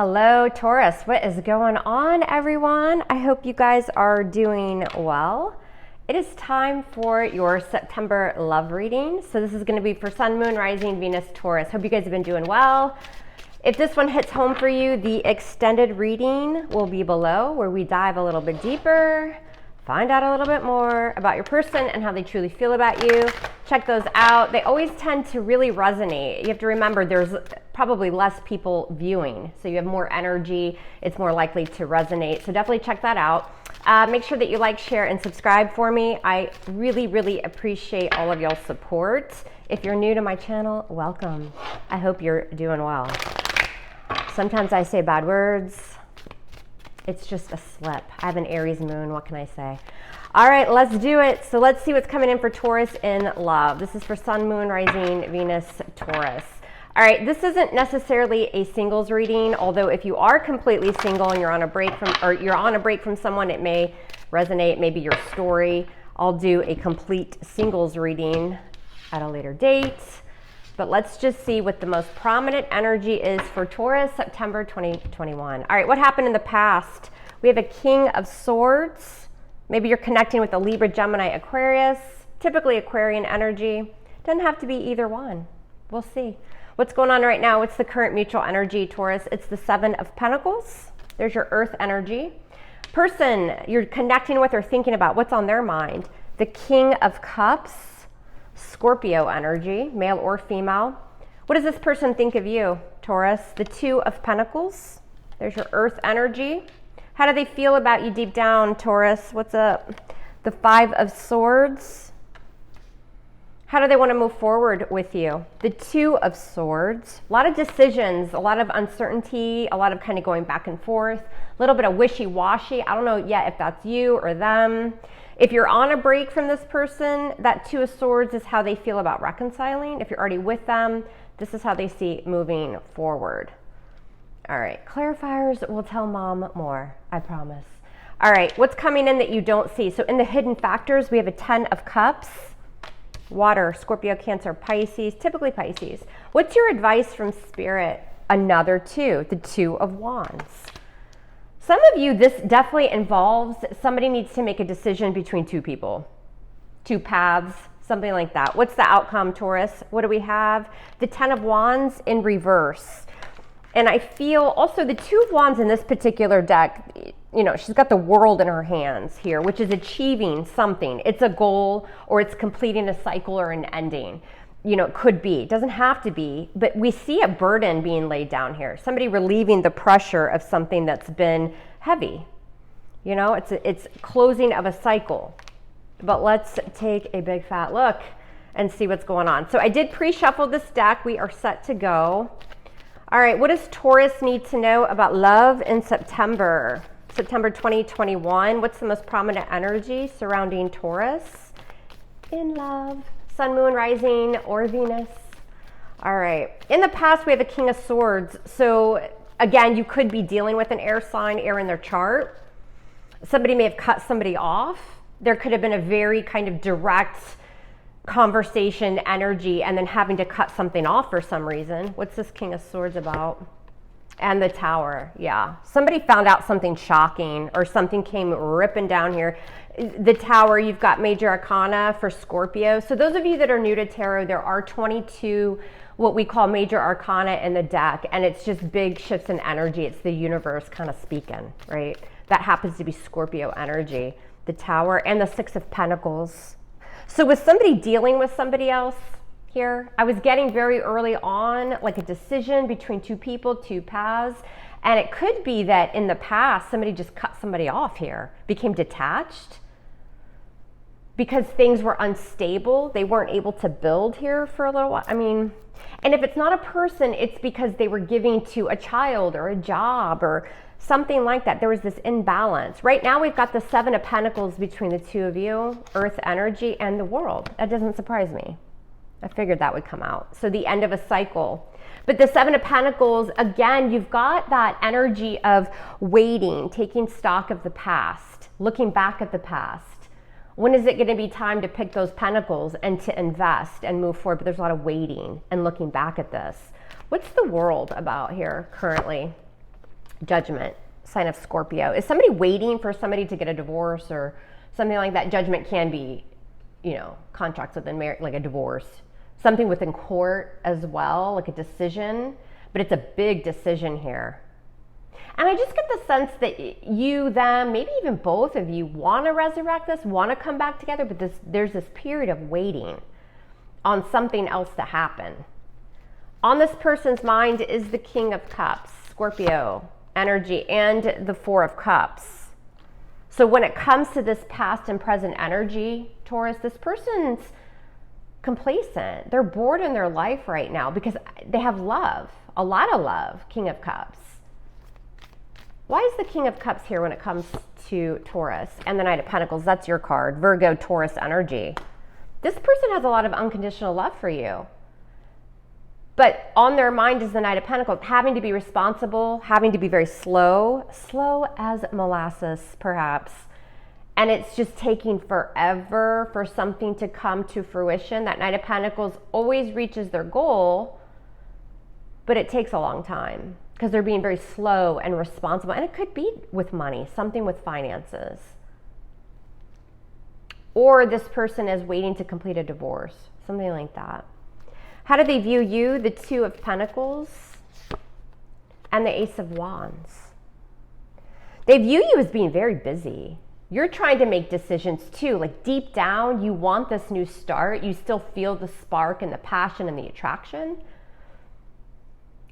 Hello, Taurus. What is going on, everyone? I hope you guys are doing well. It is time for your September love reading. So this is going to be for Sun, Moon, Rising, Venus, Taurus. Hope you guys have been doing well. If this one hits home for you, the extended reading will be below, where we dive a little bit deeper, find out a little bit more about your person and how they truly feel about you. Check those out. They always tend to really resonate. You have to remember there's probably less people viewing, so you have more energy. It's more likely to resonate. So definitely check that out. Make sure that you like, share, and subscribe for me. I really appreciate all of y'all's support. If you're new to my channel, welcome. I hope you're doing well. Sometimes I say bad words. It's just a slip. I have an Aries moon, what can I say? All right, let's do it. So let's see what's coming in for Taurus in love. This is for Sun, Moon, Rising, Venus, Taurus. All right, this isn't necessarily a singles reading, although if you are completely single and you're on a break from someone, it may resonate, maybe your story. I'll do a complete singles reading at a later date. But let's just see what the most prominent energy is for Taurus, September 2021. All right, what happened in the past? We have a King of Swords. Maybe you're connecting with a Libra, Gemini, Aquarius, typically Aquarian energy. Doesn't have to be either one. We'll see. What's going on right now? What's the current mutual energy, Taurus? It's the Seven of Pentacles. There's your Earth energy. Person you're connecting with or thinking about, what's on their mind? The King of Cups. Scorpio energy, male or female. What does this person think of you, Taurus? The Two of Pentacles. There's your Earth energy. How do they feel about you deep down, Taurus? What's up? The Five of Swords. How do they want to move forward with you? The Two of Swords. A lot of decisions, a lot of uncertainty, a lot of kind of going back and forth, a little bit of wishy-washy. I don't know yet if that's you or them. If you're on a break from this person, that Two of Swords is how they feel about reconciling. If you're already with them, this is how they see moving forward. All right, clarifiers will tell mom more, I promise. All right, what's coming in that you don't see? So in the hidden factors, we have a Ten of Cups, water, Scorpio, Cancer, Pisces, typically Pisces. What's your advice from Spirit? Another two, the Two of Wands. Some of you, this definitely involves somebody needs to make a decision between two people, two paths, something like that. What's the outcome, Taurus? What do we have? The Ten of Wands in reverse. And I feel also the Two of Wands in this particular deck, you know, she's got the world in her hands here, which is achieving something. It's a goal or it's completing a cycle or an ending. You know, it could be, it doesn't have to be, but we see a burden being laid down here. Somebody relieving the pressure of something that's been heavy. You know, it's closing of a cycle. But let's take a big fat look and see what's going on. So I did pre-shuffle this deck. We are set to go. All right, what does Taurus need to know about love in September? September 2021. What's the most prominent energy surrounding Taurus in love? Sun, Moon, Rising, or Venus. All right. In the past, we have a King of Swords. So again, you could be dealing with an air sign, air in their chart. Somebody may have cut somebody off. There could have been a very kind of direct conversation energy and then having to cut something off for some reason. What's this King of Swords about? And the Tower, yeah. Somebody found out something shocking or something came ripping down here. The Tower, you've got major arcana for Scorpio. So those of you that are new to tarot, there are 22 what we call major arcana in the deck, and it's just big shifts in energy. It's the universe kind of speaking, right? That happens to be Scorpio energy, the Tower, and the Six of Pentacles. So with somebody dealing with somebody else here, I was getting very early on like a decision between two people, two paths. And it could be that in the past, somebody just cut somebody off here, became detached because things were unstable. They weren't able to build here for a little while. I mean, and if it's not a person, it's because they were giving to a child or a job or something like that. There was this imbalance. Right now, we've got the Seven of Pentacles between the two of you, Earth energy and the World. That doesn't surprise me. I figured that would come out. So the end of a cycle. But the Seven of Pentacles, again, you've got that energy of waiting, taking stock of the past, looking back at the past. When is it going to be time to pick those pentacles and to invest and move forward? But there's a lot of waiting and looking back at this. What's the World about here currently? Judgment, sign of Scorpio. Is somebody waiting for somebody to get a divorce or something like that? Judgment can be, contracts within marriage, like a divorce. Something within court as well, like a decision, but it's a big decision here. And I just get the sense that you, them, maybe even both of you want to resurrect this, want to come back together, but there's this period of waiting on something else to happen. On this person's mind is the King of Cups, Scorpio energy, and the Four of Cups. So when it comes to this past and present energy, Taurus, this person's complacent. They're bored in their life right now because they have love, a lot of love, King of Cups. Why is the King of Cups here when it comes to Taurus? And the Knight of Pentacles, that's your card, Virgo, Taurus energy. This person has a lot of unconditional love for you. But on their mind is the Knight of Pentacles, having to be responsible, having to be very slow as molasses, perhaps. And it's just taking forever for something to come to fruition. That Knight of Pentacles always reaches their goal, but it takes a long time because they're being very slow and responsible. And it could be with money, something with finances. Or this person is waiting to complete a divorce, something like that. How do they view you? The Two of Pentacles and the Ace of Wands. They view you as being very busy. You're trying to make decisions too. Like deep down, you want this new start. You still feel the spark and the passion and the attraction.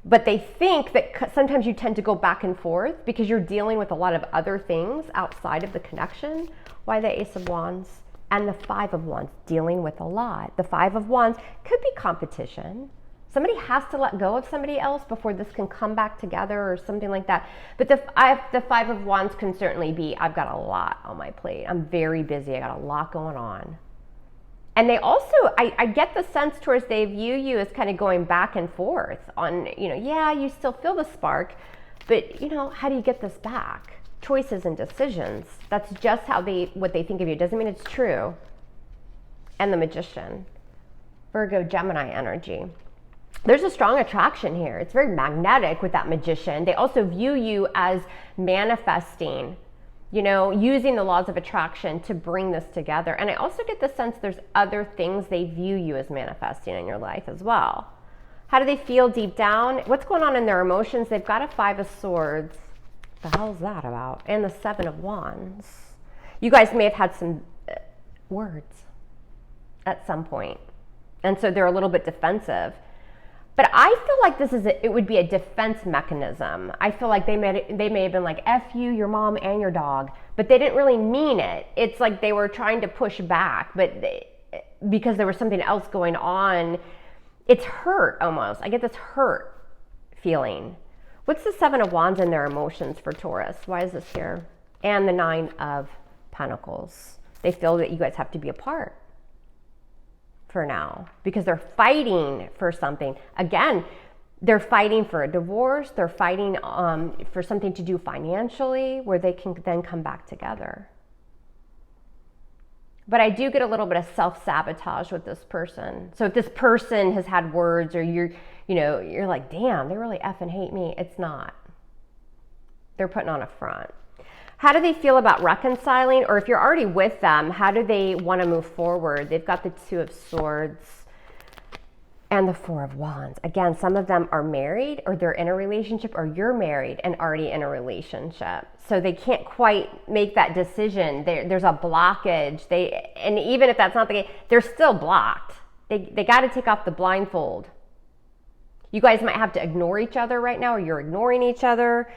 But they think that sometimes you tend to go back and forth because you're dealing with a lot of other things outside of the connection. Why the Ace of Wands? And the Five of Wands, dealing with a lot. The Five of Wands could be competition. Somebody has to let go of somebody else before this can come back together or something like that. But the Five of Wands can certainly be, I've got a lot on my plate. I'm very busy. I got a lot going on. And they also, I get the sense towards they view you as kind of going back and forth on, yeah, you still feel the spark, but how do you get this back? Choices and decisions. That's just what they think of you. Doesn't mean it's true. And the Magician, Virgo, Gemini energy. There's a strong attraction here. It's very magnetic with that Magician. They also view you as manifesting, using the laws of attraction to bring this together. And I also get the sense there's other things they view you as manifesting in your life as well. How do they feel deep down? What's going on in their emotions? They've got a Five of Swords. What the hell is that about? And the Seven of Wands. You guys may have had some words at some point, and so they're a little bit defensive. But I feel like it would be a defense mechanism. I feel like they may have been like, F you, your mom, and your dog, but they didn't really mean it. It's like they were trying to push back, but because there was something else going on, it's hurt almost. I get this hurt feeling. What's the Seven of Wands in their emotions for Taurus? Why is this here? And the Nine of Pentacles. They feel that you guys have to be apart for now because they're fighting for something. Again, they're fighting for a divorce. They're fighting for something to do financially where they can then come back together. But I do get a little bit of self-sabotage with this person. So if this person has had words or you're like, damn, they really effing hate me. It's not. They're putting on a front. How do they feel about reconciling? Or if you're already with them, how do they want to move forward? They've got the Two of Swords and the Four of Wands. Again, some of them are married or they're in a relationship, or you're married and already in a relationship. So they can't quite make that decision. There's a blockage. And even if that's not the case, they're still blocked. They got to take off the blindfold. You guys might have to ignore each other right now, or you're ignoring each other,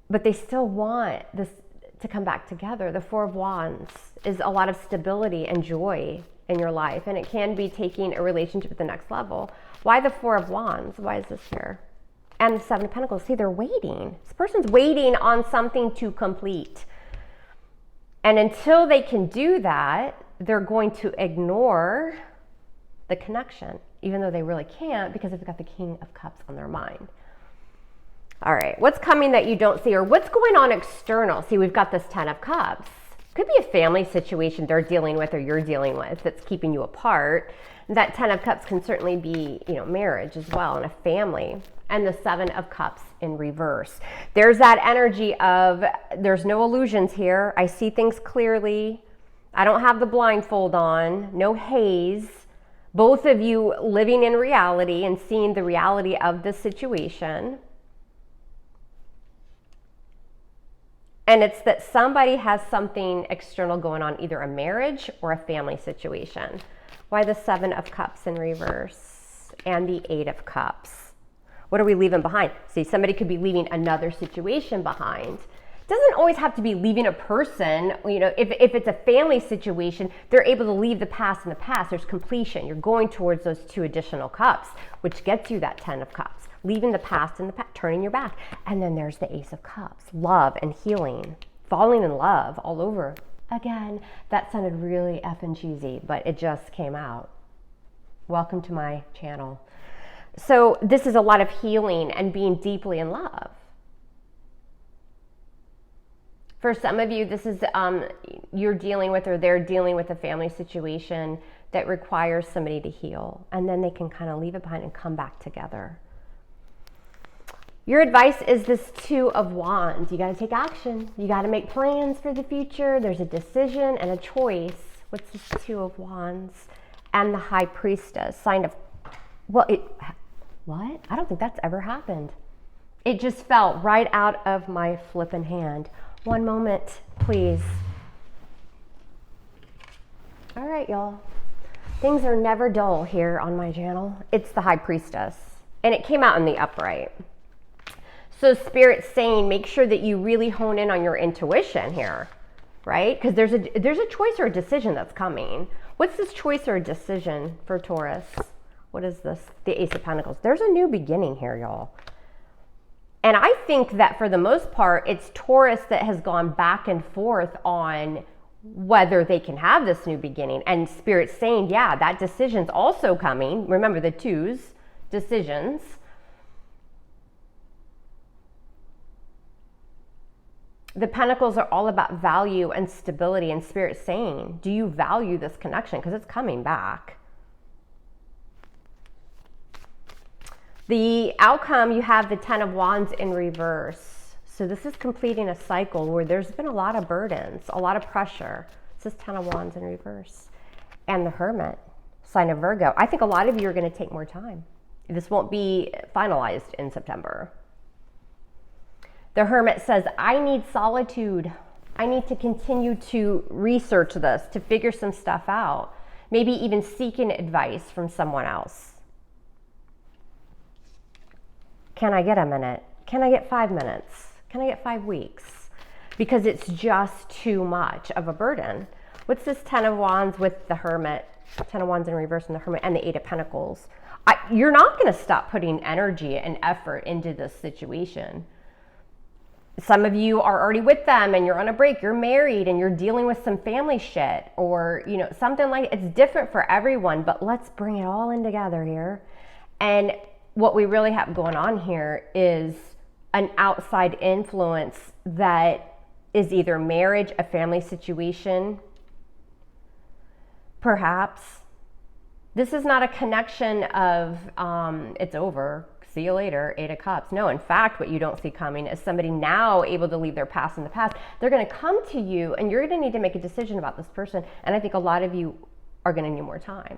but they still want this to come back together. The Four of Wands is a lot of stability and joy in your life, and it can be taking a relationship to the next level. Why the Four of Wands? Why is this here? And the Seven of Pentacles. See, they're waiting. This person's waiting on something to complete. And until they can do that, they're going to ignore the connection, even though they really can't because they've got the King of Cups on their mind. All right, what's coming that you don't see, or what's going on external? See, we've got this Ten of Cups. Could be a family situation they're dealing with or you're dealing with that's keeping you apart. That 10 of Cups can certainly be, marriage as well and a family. And the 7 of Cups in reverse. There's that energy of there's no illusions here. I see things clearly. I don't have the blindfold on. No haze. Both of you living in reality and seeing the reality of the situation. And it's that somebody has something external going on, either a marriage or a family situation. Why the 7 of Cups in reverse and the 8 of Cups? What are we leaving behind? See, somebody could be leaving another situation behind. It doesn't always have to be leaving a person. If it's a family situation, they're able to leave the past in the past. There's completion. You're going towards those 2 additional cups, which gets you that 10 of Cups. Leaving the past in the past, turning your back. And then there's the Ace of Cups, love and healing, falling in love all over. Again, that sounded really effing cheesy, but it just came out. Welcome to my channel. So this is a lot of healing and being deeply in love. For some of you, this is you're dealing with or they're dealing with a family situation that requires somebody to heal. And then they can kind of leave it behind and come back together. Your advice is this 2 of Wands. You got to take action. You got to make plans for the future. There's a decision and a choice. What's this 2 of Wands? And the High Priestess. Sign of, what? I don't think that's ever happened. It just fell right out of my flippin' hand. One moment, please. All right, y'all. Things are never dull here on my channel. It's the High Priestess. And it came out in the upright. So Spirit's saying, make sure that you really hone in on your intuition here, right? Because there's a choice or a decision that's coming. What's this choice or a decision for Taurus? What is this? The Ace of Pentacles. There's a new beginning here, y'all. And I think that for the most part, it's Taurus that has gone back and forth on whether they can have this new beginning. And Spirit's saying, yeah, that decision's also coming. Remember the 2s, decisions. The Pentacles are all about value and stability, and Spirit's saying, do you value this connection? Because it's coming back. The outcome, you have the 10 of Wands in reverse. So this is completing a cycle where there's been a lot of burdens, a lot of pressure. This is 10 of Wands in reverse. And the Hermit, sign of Virgo. I think a lot of you are going to take more time. This won't be finalized in September. The Hermit says, I need solitude. I need to continue to research this, to figure some stuff out. Maybe even seeking advice from someone else. Can I get a minute? Can I get 5 minutes? Can I get 5 weeks? Because it's just too much of a burden. What's this 10 of Wands with the Hermit? 10 of Wands in reverse and the Hermit and the 8 of Pentacles. You're not going to stop putting energy and effort into this situation. Some of you are already with them and you're on a break, you're married and you're dealing with some family shit or, something like, it's different for everyone, but let's bring it all in together here. And what we really have going on here is an outside influence that is either marriage, a family situation, perhaps. This is not a connection of it's over, see you later, 8 of Cups. No, in fact, what you don't see coming is somebody now able to leave their past in the past. They're going to come to you and you're going to need to make a decision about this person. And I think a lot of you are going to need more time.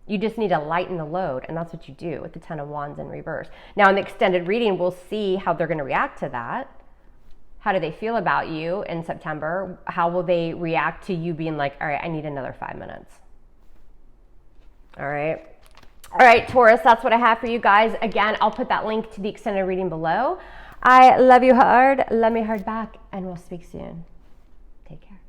You just need to lighten the load, and that's what you do with the 10 of Wands in reverse. Now, in the extended reading, we'll see how they're going to react to that. How do they feel about you in September? How will they react to you being like, all right, I need another 5 minutes? All right. All right, Taurus, that's what I have for you guys. Again, I'll put that link to the extended reading below. I love you hard. Love me hard back, and we'll speak soon. Take care.